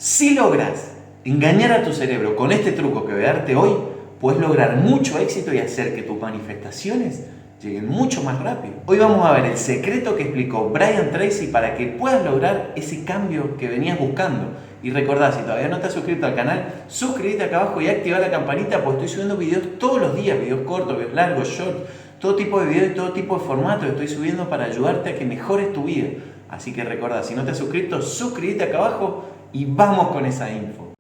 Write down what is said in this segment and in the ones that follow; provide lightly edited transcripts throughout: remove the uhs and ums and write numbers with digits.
Si logras engañar a tu cerebro con este truco que voy a darte hoy, puedes lograr mucho éxito y hacer que tus manifestaciones lleguen mucho más rápido. Hoy vamos a ver el secreto que explicó Brian Tracy para que puedas lograr ese cambio que venías buscando. Y recordá, si todavía no te has suscrito al canal, suscríbete acá abajo y activa la campanita, porque estoy subiendo videos todos los días, videos cortos, videos largos, short, todo tipo de videos y todo tipo de formatos estoy subiendo para ayudarte a que mejores tu vida. Así que recordá, si no te has suscrito, suscríbete acá abajo y vamos con esa info.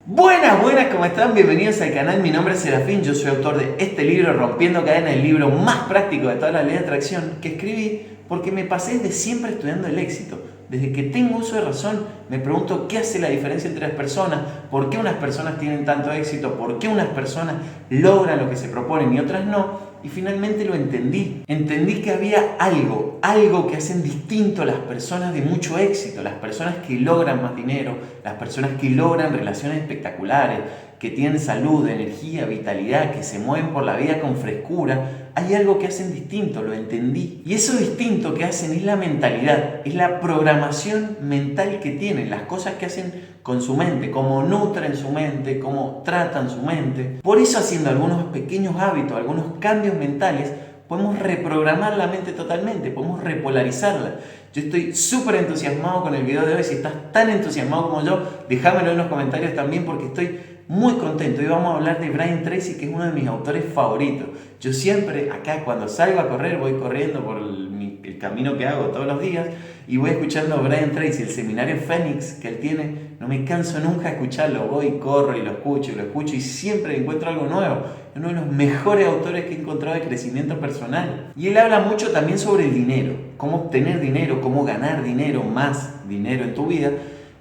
Buenas, ¿cómo están? Bienvenidos al canal, mi nombre es Serafín, yo soy autor de este libro, Rompiendo Cadenas, el libro más práctico de toda la ley de atracción, que escribí porque me pasé de siempre estudiando el éxito. Desde que tengo uso de razón, me pregunto qué hace la diferencia entre las personas, por qué unas personas tienen tanto éxito, por qué unas personas logran lo que se proponen y otras no. Y finalmente lo entendí. Entendí que había algo que hacen distinto a las personas de mucho éxito, las personas que logran más dinero, las personas que logran relaciones espectaculares, que tienen salud, energía, vitalidad, que se mueven por la vida con frescura. Hay algo que hacen distinto, lo entendí. Y eso distinto que hacen es la mentalidad, es la programación mental que tienen, las cosas que hacen con su mente, cómo nutren su mente, cómo tratan su mente. Por eso, haciendo algunos pequeños hábitos, algunos cambios mentales, podemos reprogramar la mente totalmente, podemos repolarizarla. Yo estoy súper entusiasmado con el video de hoy. Si estás tan entusiasmado como yo, déjamelo en los comentarios también, porque estoy muy contento. Hoy vamos a hablar de Brian Tracy, que es uno de mis autores favoritos. Yo siempre acá, cuando salgo a correr, voy corriendo por el camino que hago todos los días y voy escuchando a Brian Tracy, el seminario Fénix que él tiene. No me canso nunca de escucharlo. Voy, corro y lo escucho y siempre encuentro algo nuevo. Es uno de los mejores autores que he encontrado de crecimiento personal. Y él habla mucho también sobre el dinero, cómo obtener dinero, cómo ganar dinero, más dinero en tu vida.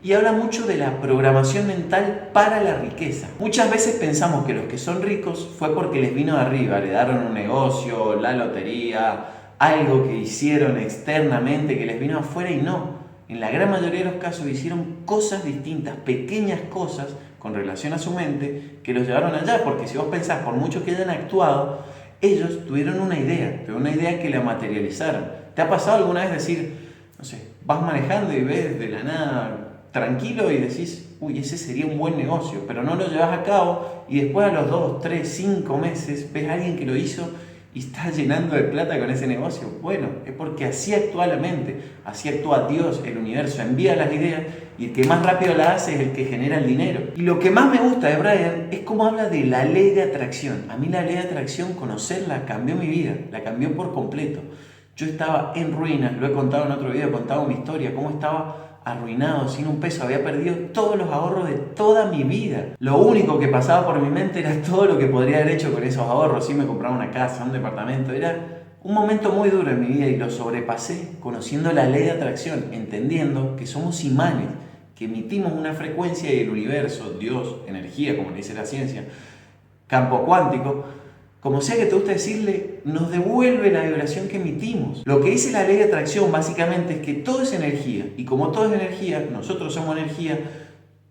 Y habla mucho de la programación mental para la riqueza. Muchas veces pensamos que los que son ricos fue porque les vino de arriba, heredaron un negocio, la lotería, algo que hicieron externamente que les vino afuera, y no. En la gran mayoría de los casos hicieron cosas distintas, pequeñas cosas con relación a su mente que los llevaron allá. Porque si vos pensás, por mucho que hayan actuado, ellos tuvieron una idea, pero una idea que la materializaron. ¿Te ha pasado alguna vez decir, no sé, vas manejando y ves de la nada tranquilo y decís, uy, ese sería un buen negocio, pero no lo llevas a cabo y después a los 2, 3, 5 meses ves a alguien que lo hizo y está llenando de plata con ese negocio? Bueno, es porque así actúa la mente, así actúa Dios, el universo, envía las ideas y el que más rápido la hace es el que genera el dinero. Y lo que más me gusta de Brian es cómo habla de la ley de atracción. A mí la ley de atracción, conocerla, cambió mi vida, la cambió por completo. Yo estaba en ruinas, lo he contado en otro video, he contado mi historia, cómo estaba arruinado, sin un peso, había perdido todos los ahorros de toda mi vida. Lo único que pasaba por mi mente era todo lo que podría haber hecho con esos ahorros. Si me compraba una casa, un departamento, era un momento muy duro en mi vida y lo sobrepasé conociendo la ley de atracción, entendiendo que somos imanes, que emitimos una frecuencia y el universo, Dios, energía, como le dice la ciencia, campo cuántico, como sea que te guste decirle, nos devuelve la vibración que emitimos. Lo que dice la ley de atracción básicamente es que todo es energía, y como todo es energía, nosotros somos energía,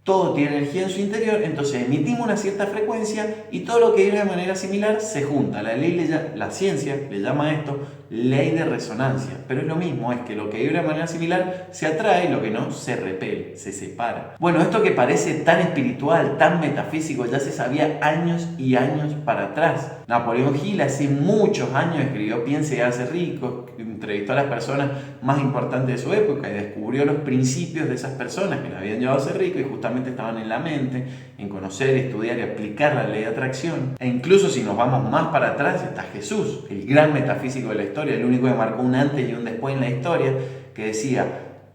todo tiene energía en su interior, entonces emitimos una cierta frecuencia y todo lo que vibra de manera similar se junta. La ciencia le llama a esto ley de resonancia, pero es lo mismo, es que lo que vibra de manera similar se atrae y lo que no se repele, se separa. Bueno, esto que parece tan espiritual, tan metafísico, ya se sabía años y años para atrás. Napoleón Hill hace muchos años escribió Piense y hágase rico, entrevistó a las personas más importantes de su época y descubrió los principios de esas personas que le habían llevado a ser rico y justamente estaban en la mente, en conocer, estudiar y aplicar la ley de atracción. E incluso si nos vamos más para atrás está Jesús, el gran metafísico de la historia, el único que marcó un antes y un después en la historia, que decía,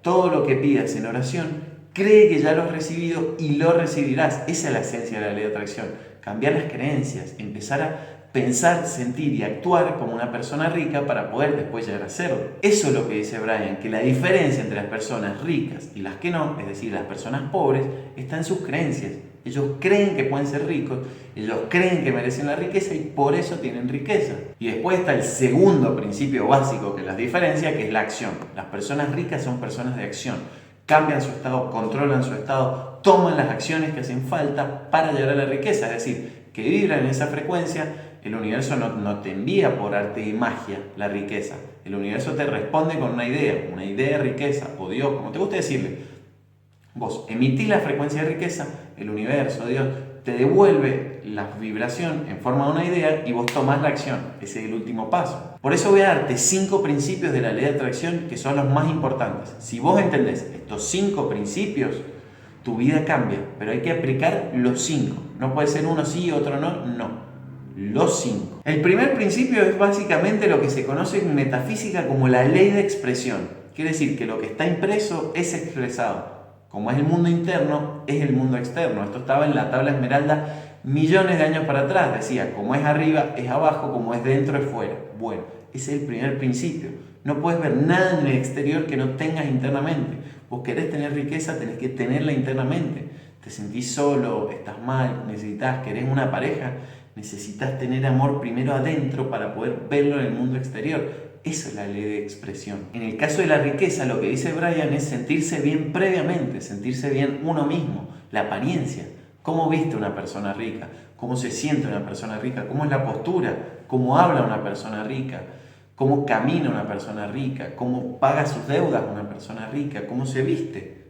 todo lo que pidas en oración, cree que ya lo has recibido y lo recibirás. Esa es la esencia de la ley de atracción, cambiar las creencias, empezar a pensar, sentir y actuar como una persona rica para poder después llegar a serlo. Eso es lo que dice Brian, que la diferencia entre las personas ricas y las que no, es decir, las personas pobres, está en sus creencias. Ellos creen que pueden ser ricos, ellos creen que merecen la riqueza y por eso tienen riqueza. Y después está el segundo principio básico que las diferencia, que es la acción. Las personas ricas son personas de acción. Cambian su estado, controlan su estado, toman las acciones que hacen falta para llegar a la riqueza, es decir, que vibran en esa frecuencia El universo no te envía por arte y magia la riqueza. El universo te responde con una idea de riqueza, o Dios, como te guste decirle. Vos emitís la frecuencia de riqueza, el universo, Dios, te devuelve la vibración en forma de una idea y vos tomás la acción. Ese es el último paso. Por eso voy a darte 5 principios de la ley de atracción que son los más importantes. Si vos entendés estos 5 principios, tu vida cambia, pero hay que aplicar los 5. No puede ser uno sí y otro no. Los 5. El primer principio es básicamente lo que se conoce en metafísica como la ley de expresión. Quiere decir que lo que está impreso es expresado. Como es el mundo interno, es el mundo externo. Esto estaba en la tabla esmeralda millones de años para atrás. Decía, como es arriba, es abajo, como es dentro, es fuera. Bueno, ese es el primer principio. No puedes ver nada en el exterior que no tengas internamente. Vos querés tener riqueza, tenés que tenerla internamente. Te sentís solo, estás mal, querés una pareja, necesitas tener amor primero adentro para poder verlo en el mundo exterior. Eso es la ley de expresión. En el caso de la riqueza, lo que dice Brian es sentirse bien previamente, sentirse bien uno mismo, la apariencia. ¿Cómo viste una persona rica? ¿Cómo se siente una persona rica? ¿Cómo es la postura? ¿Cómo habla una persona rica? ¿Cómo camina una persona rica? ¿Cómo paga sus deudas una persona rica? ¿Cómo se viste?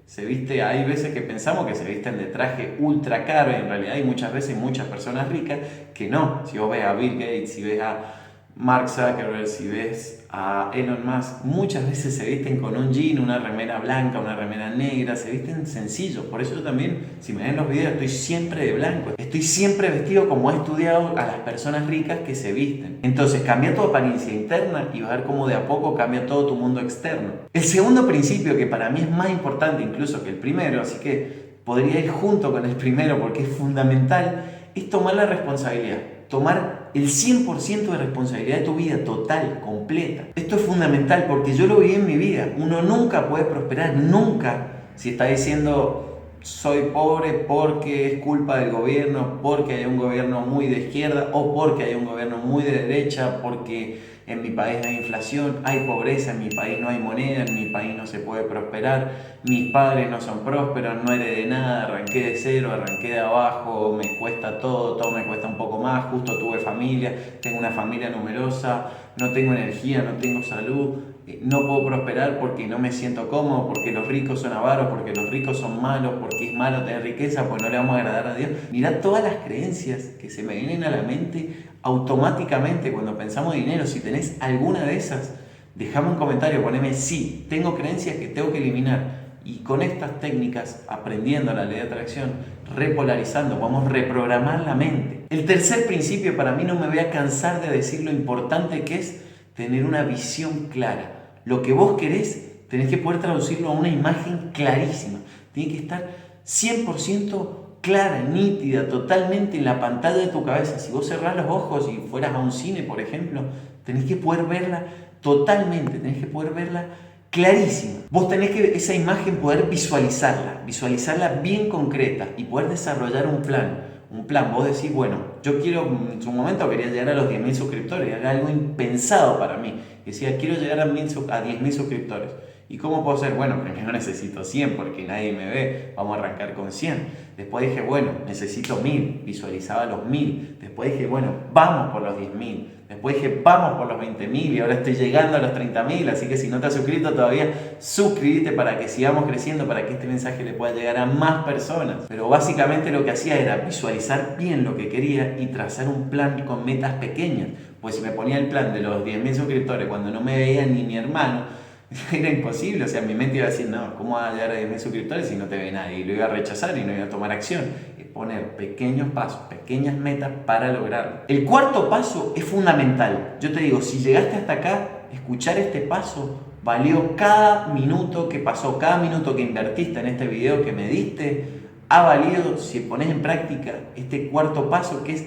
Hay veces que pensamos que se visten de traje ultra caro y en realidad hay muchas veces muchas personas ricas que no. Si vos ves a Bill Gates, si ves a Mark Zuckerberg, si ves a Elon Musk, muchas veces se visten con un jean, una remera blanca, una remera negra, se visten sencillos. Por eso yo también, si me ven los videos, estoy siempre de blanco. Estoy siempre vestido como he estudiado a las personas ricas que se visten. Entonces cambia tu apariencia interna y vas a ver cómo de a poco cambia todo tu mundo externo. El segundo principio, que para mí es más importante incluso que el primero, así que podría ir junto con el primero porque es fundamental, es tomar la responsabilidad. Tomar el 100% de responsabilidad de tu vida, total, completa. Esto es fundamental porque yo lo viví en mi vida. Uno nunca puede prosperar, nunca, si está diciendo soy pobre porque es culpa del gobierno, porque hay un gobierno muy de izquierda o porque hay un gobierno muy de derecha, porque en mi país hay inflación, hay pobreza, en mi país no hay moneda, en mi país no se puede prosperar, mis padres no son prósperos, no heredé nada, arranqué de cero, arranqué de abajo, me cuesta todo me cuesta un poco más, justo tuve familia, tengo una familia numerosa, no tengo energía, no tengo salud, no puedo prosperar porque no me siento cómodo, porque los ricos son avaros, porque los ricos son malos, porque es malo tener riqueza, pues no le vamos a agradar a Dios. Mirá todas las creencias que se me vienen a la mente automáticamente cuando pensamos en dinero. Si tenés alguna de esas, dejame un comentario, poneme sí, tengo creencias que tengo que eliminar. Y con estas técnicas, aprendiendo la ley de atracción, repolarizando, vamos a reprogramar la mente. El tercer principio, para mí no me voy a cansar de decir lo importante que es tener una visión clara. Lo que vos querés, tenés que poder traducirlo a una imagen clarísima. Tiene que estar 100% clara, nítida, totalmente en la pantalla de tu cabeza. Si vos cerrás los ojos y fueras a un cine, por ejemplo, tenés que poder verla totalmente, tenés que poder verla clarísima. Vos tenés que esa imagen poder visualizarla bien concreta y poder desarrollar un plan. Vos decís, bueno, yo quiero, en su momento quería llegar a los 10.000 suscriptores, era algo impensado para mí. Decía, quiero llegar a 10.000 suscriptores. ¿Y cómo puedo ser? Bueno, primero necesito 100 porque nadie me ve, vamos a arrancar con 100. Después dije, bueno, necesito 1.000, visualizaba los 1.000. Después dije, bueno, vamos por los 10.000. Después dije, vamos por los 20.000 y ahora estoy llegando a los 30.000. Así que si no te has suscrito todavía, suscríbete para que sigamos creciendo, para que este mensaje le pueda llegar a más personas. Pero básicamente lo que hacía era visualizar bien lo que quería y trazar un plan con metas pequeñas. Pues si me ponía el plan de los 10.000 suscriptores cuando no me veía ni mi hermano, era imposible. O sea, mi mente iba a decir, no, ¿cómo vas a llegar a 10.000 suscriptores si no te ve nadie? Y lo iba a rechazar y no iba a tomar acción. Es poner pequeños pasos, pequeñas metas para lograrlo. El cuarto paso es fundamental. Yo te digo, si llegaste hasta acá, escuchar este paso valió cada minuto que pasó, cada minuto que invertiste en este video que me diste, ha valido si pones en práctica este cuarto paso, que es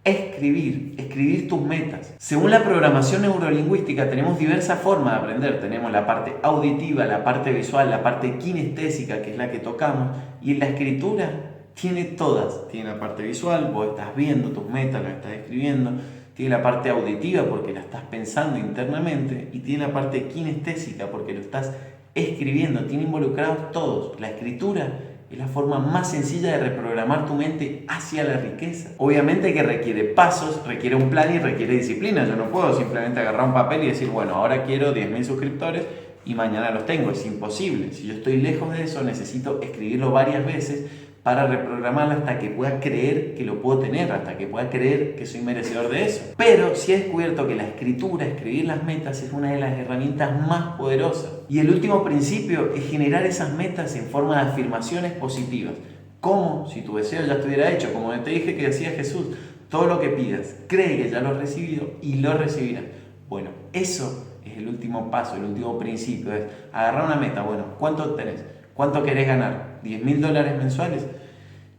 escribir tus metas. Según la programación neurolingüística tenemos diversas formas de aprender. Tenemos la parte auditiva, la parte visual, la parte kinestésica, que es la que tocamos, y en la escritura tiene todas. Tiene la parte visual, vos estás viendo tus metas, las estás escribiendo. Tiene la parte auditiva porque la estás pensando internamente, y tiene la parte kinestésica porque lo estás escribiendo. Tiene involucrados todos. La escritura Es la forma más sencilla de reprogramar tu mente hacia la riqueza. Obviamente que requiere pasos, requiere un plan y requiere disciplina. Yo no puedo simplemente agarrar un papel y decir, bueno, ahora quiero 10.000 suscriptores y mañana los tengo. Es imposible. Si yo estoy lejos de eso, necesito escribirlo varias veces para reprogramarlo hasta que pueda creer que lo puedo tener, hasta que pueda creer que soy merecedor de eso. Pero sí he descubierto que la escritura, escribir las metas, es una de las herramientas más poderosas. Y el último principio es generar esas metas en forma de afirmaciones positivas. Como si tu deseo ya estuviera hecho, como te dije que decía Jesús, todo lo que pidas, cree que ya lo has recibido y lo recibirás. Bueno, eso es el último paso, el último principio, es agarrar una meta. Bueno, ¿cuánto tenés? ¿Cuánto querés ganar? $10.000 mensuales.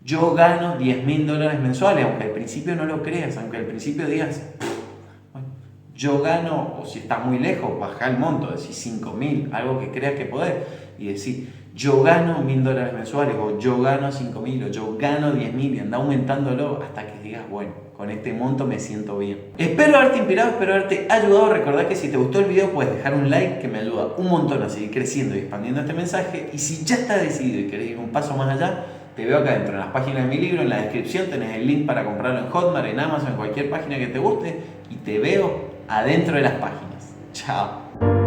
Yo gano $10.000 mensuales, aunque al principio no lo creas, aunque al principio digas, bueno, yo gano, o si estás muy lejos, baja el monto, decís 5.000, algo que creas que podés, y decís, yo gano $1.000 mensuales, o yo gano 5.000, o yo gano 10.000, y anda aumentándolo hasta que digas, bueno, con este monto me siento bien. Espero haberte inspirado, espero haberte ayudado. Recordá que si te gustó el video puedes dejar un like que me ayuda un montón a seguir creciendo y expandiendo este mensaje. Y si ya estás decidido y querés ir un paso más allá, te veo acá dentro en las páginas de mi libro, en la descripción tenés el link para comprarlo en Hotmart, en Amazon, en cualquier página que te guste. Y te veo adentro de las páginas. Chao.